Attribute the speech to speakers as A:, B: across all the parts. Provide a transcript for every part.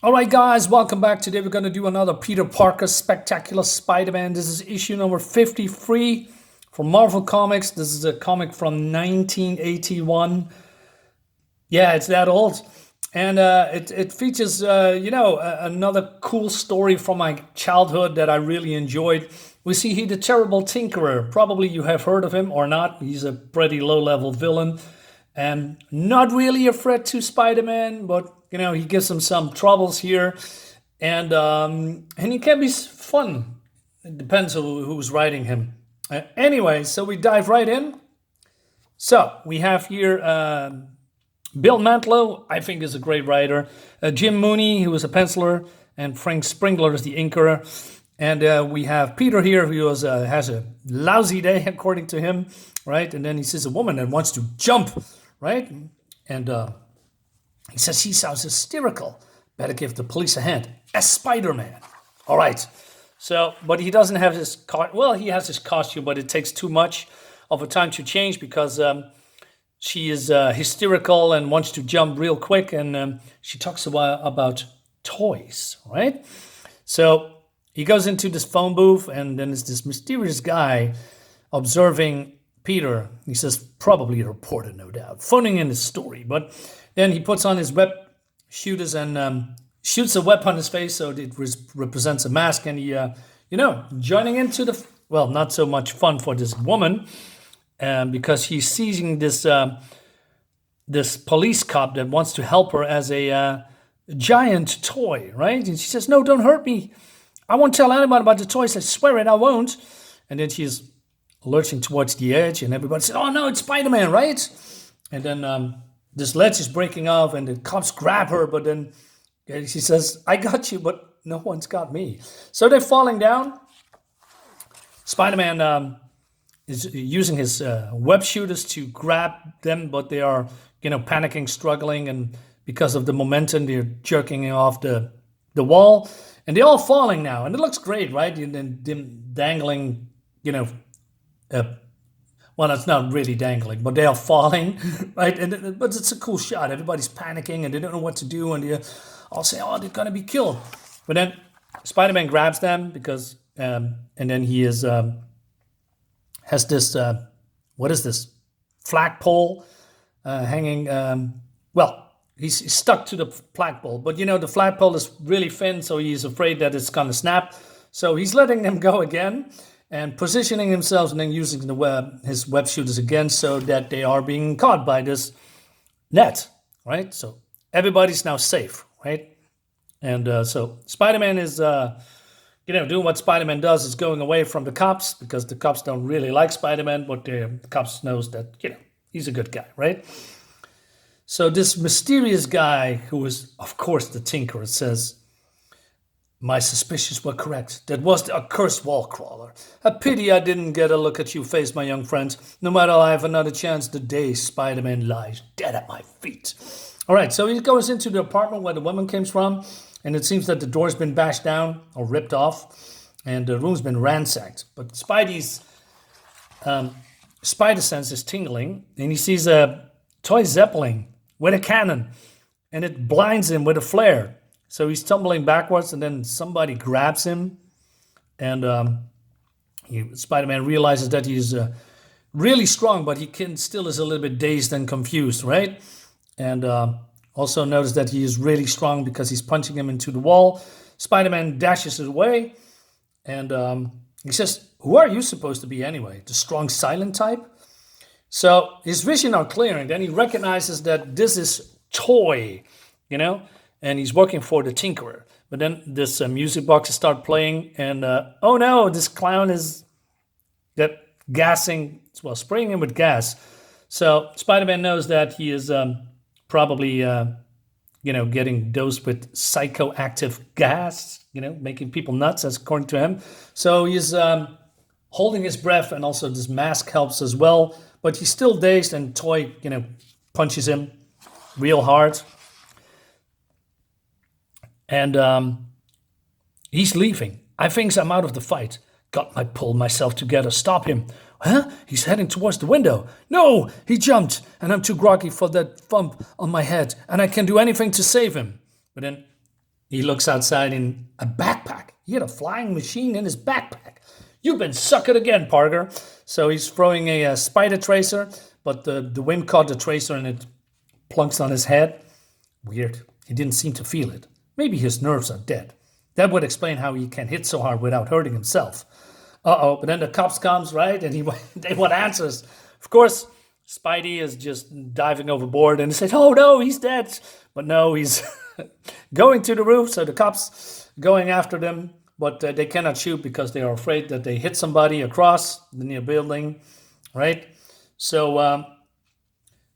A: All right, guys, welcome back. Today we're going to do another Peter Parker Spectacular Spider-Man. This is issue number 53 from Marvel Comics. This is a comic from 1981. Yeah, it's that old. And it features, another cool story from my childhood that I really enjoyed. We see he the Terrible Tinkerer. Probably you have heard of him or not. He's a pretty low-level villain. And not really a threat to Spider-Man, but he gives him some troubles here, and he can be fun. It depends who's writing him. Anyway, so we dive right in. So we have here Bill Mantlo, I think is a great writer. Jim Mooney, who is a penciler, and Frank Springler is the inker. And we have Peter here, who has a lousy day, according to him, right? And then he sees a woman that wants to jump, right? And he says he sounds hysterical. Better give the police a hand. As Spider-Man. All right. So, but he doesn't have his he has his costume, but it takes too much of a time to change because she is hysterical and wants to jump real quick, and she talks about toys, right? So he goes into this phone booth, and then there's this mysterious guy observing Peter. He says, probably a reporter, no doubt, phoning in his story. But then he puts on his web shooters and shoots a web on his face, so it represents a mask. And he, joining into not so much fun for this woman, because he's seizing this police cop that wants to help her as a giant toy, right? And she says, no, don't hurt me. I won't tell anyone about the toys. I swear it, I won't. And then she's lurching towards the edge, and everybody says, oh no, it's Spider-Man, right? And then this ledge is breaking off, and the cops grab her, but then she says, I got you, but no one's got me. So they're falling down. Spider-Man is using his web shooters to grab them, but they are, panicking, struggling, and because of the momentum, they're jerking off the wall, and they're all falling now, and it looks great, right? And then them dangling, well, it's not really dangling, but they are falling, right? But it's a cool shot. Everybody's panicking, and they don't know what to do, and they all say, oh, they're going to be killed. But then Spider-Man grabs them because, and then he has this, what is this? Flagpole hanging, he's stuck to the flagpole. But, the flagpole is really thin, so he's afraid that it's going to snap. So he's letting them go again, and positioning himself, and then using his web shooters again, so that they are being caught by this net, right? So everybody's now safe, right? And so Spider-Man is, doing what Spider-Man does, is going away from the cops, because the cops don't really like Spider-Man, but the cops knows that, he's a good guy, right? So this mysterious guy, who is, of course, the Tinkerer, says, my suspicions were correct. That was the accursed wall crawler. A pity I didn't get a look at your face, my young friend. No matter I have another chance, the day Spider-Man lies dead at my feet. All right, so he goes into the apartment where the woman came from, and it seems that the door's been bashed down or ripped off, and the room's been ransacked. But Spidey's spider sense is tingling, and he sees a toy Zeppelin with a cannon, and it blinds him with a flare. So he's tumbling backwards, and then somebody grabs him, and Spider-Man realizes that he's really strong, but he still is a little bit dazed and confused, right? And also notice that he is really strong because he's punching him into the wall. Spider-Man dashes away, and he says, who are you supposed to be anyway? The strong silent type? So his vision are clearing. Then he recognizes that this is Toy, and he's working for the Tinkerer. But then this music box start playing, and oh no, this clown is spraying him with gas. So Spider-Man knows that he is probably, getting dosed with psychoactive gas, making people nuts, as according to him. So he's holding his breath, and also this mask helps as well. But he's still dazed, and Toy, punches him real hard. And he's leaving. I think I'm out of the fight. I pulled myself together. Stop him. Huh? He's heading towards the window. No! He jumped, and I'm too groggy for that thump on my head, and I can't do anything to save him. But then he looks outside in a backpack. He had a flying machine in his backpack. You've been suckered again, Parker. So he's throwing a spider tracer, but the wind caught the tracer and it plunks on his head. Weird. He didn't seem to feel it. Maybe his nerves are dead. That would explain how he can hit so hard without hurting himself. Uh-oh, but then the cops comes, right? And they want answers. Of course, Spidey is just diving overboard and he says, oh no, he's dead. But no, he's going to the roof. So the cops going after them, but they cannot shoot because they are afraid that they hit somebody across the near building, right? So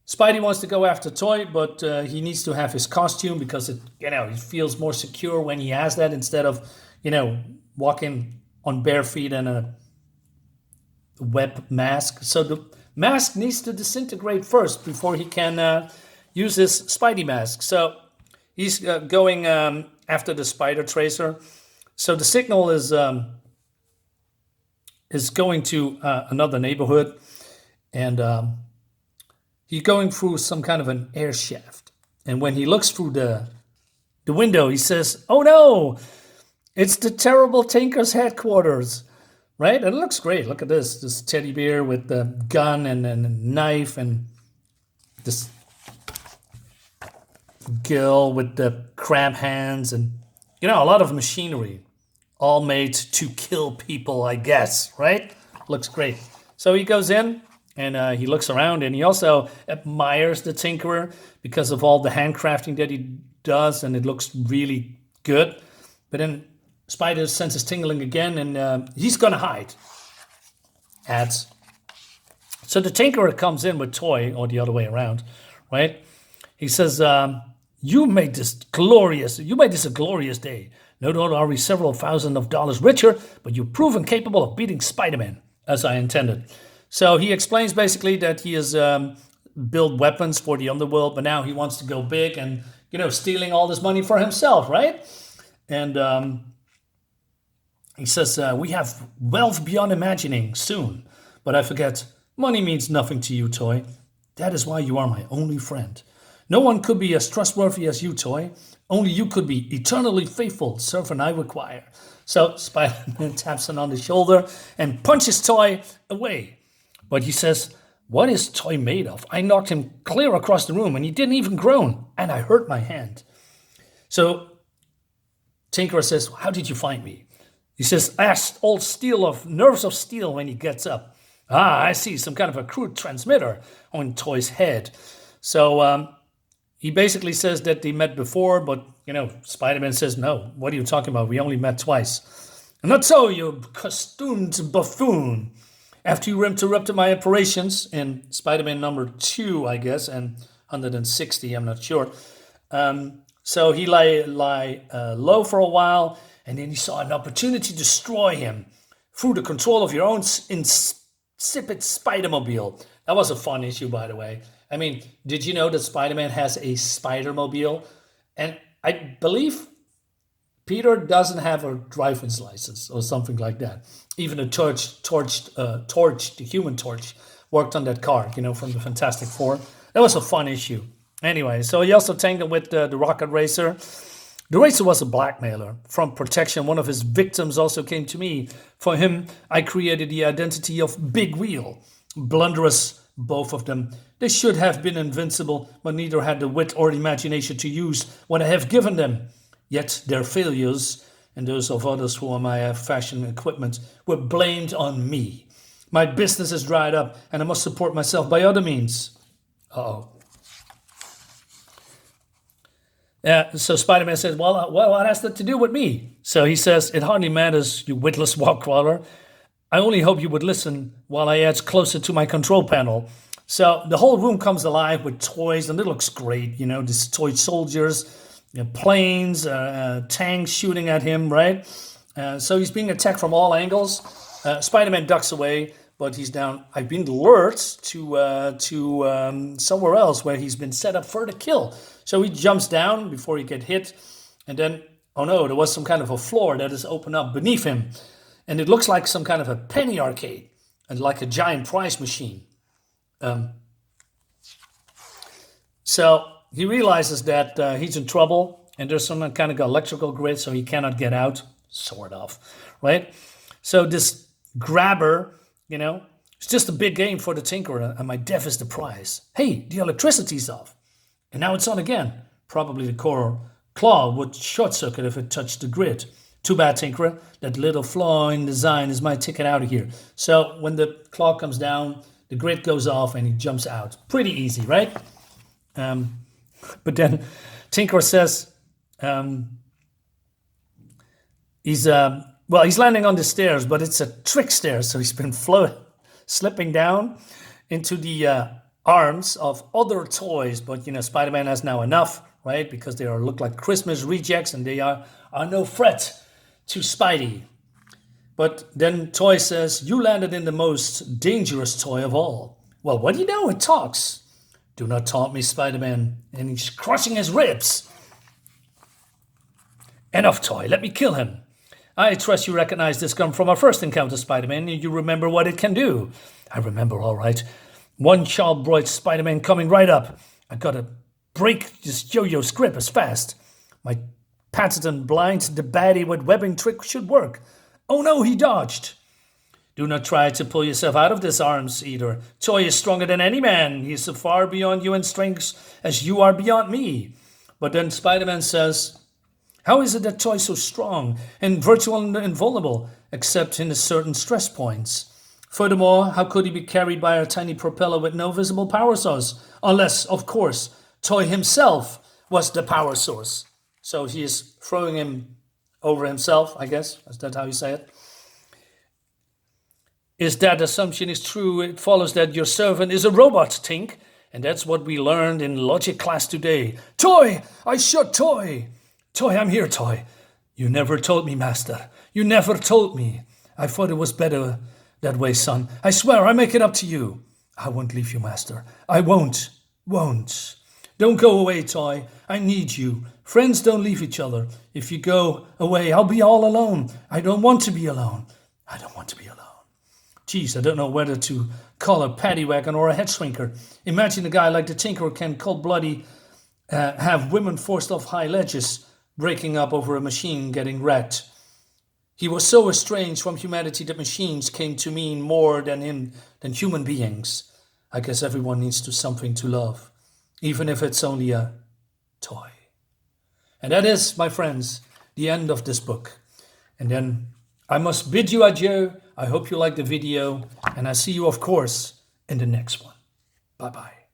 A: Spidey wants to go after Toy, but he needs to have his costume because he feels more secure when he has that instead of, walking on bare feet and a web mask. So the mask needs to disintegrate first before he can use his Spidey mask. So he's going after the spider tracer. So the signal is going to another neighborhood, and he's going through some kind of an air shaft. And when he looks through the window, he says, "Oh no, it's the terrible Tinker's headquarters." Right? And it looks great. Look at this teddy bear with the gun and a knife, and this girl with the crab hands, and a lot of machinery, all made to kill people, I guess, right? Looks great. So he goes in and he looks around, and he also admires the Tinkerer because of all the handcrafting that he does, and it looks really good. But then Spider senses tingling again, and he's gonna hide. Ads. So the Tinkerer comes in with Toy, or the other way around, right? He says, "You made this a glorious day. Not only are we several $1,000s richer, but you've proven capable of beating Spider-Man, as I intended." So he explains basically that he has built weapons for the underworld, but now he wants to go big and, stealing all this money for himself, right? And he says, "We have wealth beyond imagining soon. But I forget, money means nothing to you, Toy. That is why you are my only friend. No one could be as trustworthy as you, Toy. Only you could be eternally faithful, servant I require." So Spider-Man taps him on the shoulder and punches Toy away. But he says, "What is Toy made of? I knocked him clear across the room and he didn't even groan, and I hurt my hand." So Tinkerer says, "How did you find me?" He says, "Ask old nerves of steel," when he gets up. "Ah, I see, some kind of a crude transmitter on Toy's head." So he basically says that they met before, but, Spider-Man says, "No, what are you talking about? We only met twice." "And not so, you costumed buffoon. After you interrupted my operations," in Spider-Man number 2, I guess, and 160, I'm not sure. So he lay low for a while, and then he saw an opportunity to destroy him through the control of your own insipid Spider-Mobile. That was a fun issue, by the way. I mean, did you know that Spider-Man has a Spider-Mobile? And I believe Peter doesn't have a driver's license or something like that. Even the Torch, the Human Torch, worked on that car, from the Fantastic Four. That was a fun issue. Anyway, so he also tangled with the Rocket Racer. The Racer was a blackmailer. From protection, one of his victims also came to me. For him, I created the identity of Big Wheel. Blunderous, both of them. They should have been invincible, but neither had the wit or imagination to use what I have given them. Yet their failures, and those of others who are my fashion equipment, were blamed on me. My business is dried up, and I must support myself by other means. Uh-oh. So Spider-Man says, well, what has that to do with me? So he says, "It hardly matters, you witless wall crawler. I only hope you would listen while I edge closer to my control panel." So the whole room comes alive with toys, and it looks great. These toy soldiers, planes, tanks shooting at him, right? So he's being attacked from all angles. Spider-Man ducks away, but he's down. I've been lured to somewhere else where he's been set up for the kill. So he jumps down before he gets hit, and then, oh no, there was some kind of a floor that is opened up beneath him, and it looks like some kind of a penny arcade, and like a giant prize machine. So he realizes that he's in trouble, and there's some kind of electrical grid, so he cannot get out, sort of, right? So this grabber, you know, it's just a big game for the tinkerer, and my death is the prize. Hey, the electricity's off, and now it's on again. Probably the core claw would short circuit if it touched the grid. Too bad, tinkerer. That little flaw in design is my ticket out of here. So when the claw comes down, the grid goes off and he jumps out. Pretty easy, right? But then tinkerer says he's landing on the stairs, but it's a trick stair, so he's been slipping down into the arms of other toys. But you know, Spider-Man has now enough, right? Because they look like Christmas rejects, and they are no threat to Spidey. But then Toy says, you landed in the most dangerous toy of all. Well, what do you know? It talks. Do not taunt me, Spider-Man. And he's crushing his ribs. Enough, Toy. Let me kill him. I trust you recognize this gun from our first encounter, Spider-Man, and you remember what it can do. I remember, all right. One sharp, bright Spider-Man coming right up. I gotta break this yo-yo's grip as fast. My patented blind the baddie with webbing trick should work. Oh no, he dodged. Do not try to pull yourself out of this, Arms Eater. Toy is stronger than any man. He is so far beyond you in strength as you are beyond me. But then Spider-Man says, how is it that Toy is so strong and virtual and invulnerable, except in a certain stress points? Furthermore, how could he be carried by a tiny propeller with no visible power source? Unless, of course, Toy himself was the power source. So he is throwing him over himself, I guess. Is that how you say it? If that assumption is true, it follows that your servant is a robot, Tink. And that's what we learned in logic class today. Toy! I shot Toy! Toy, I'm here, Toy. You never told me, Master. You never told me. I thought it was better that way, son. I swear, I make it up to you. I won't leave you, Master. I won't. Don't go away, Toy. I need you. Friends don't leave each other. If you go away, I'll be all alone. I don't want to be alone. Geez, I don't know whether to call a paddy wagon or a head shrinker. Imagine a guy like the Tinkerer can cold-bloody have women forced off high ledges, breaking up over a machine getting wrecked. He was so estranged from humanity that machines came to mean more than him than human beings. I guess everyone needs something to love, even if it's only a toy. And that is, my friends, the end of this book. And then I must bid you adieu. I hope you liked the video, and I see you, of course, in the next one. Bye-bye.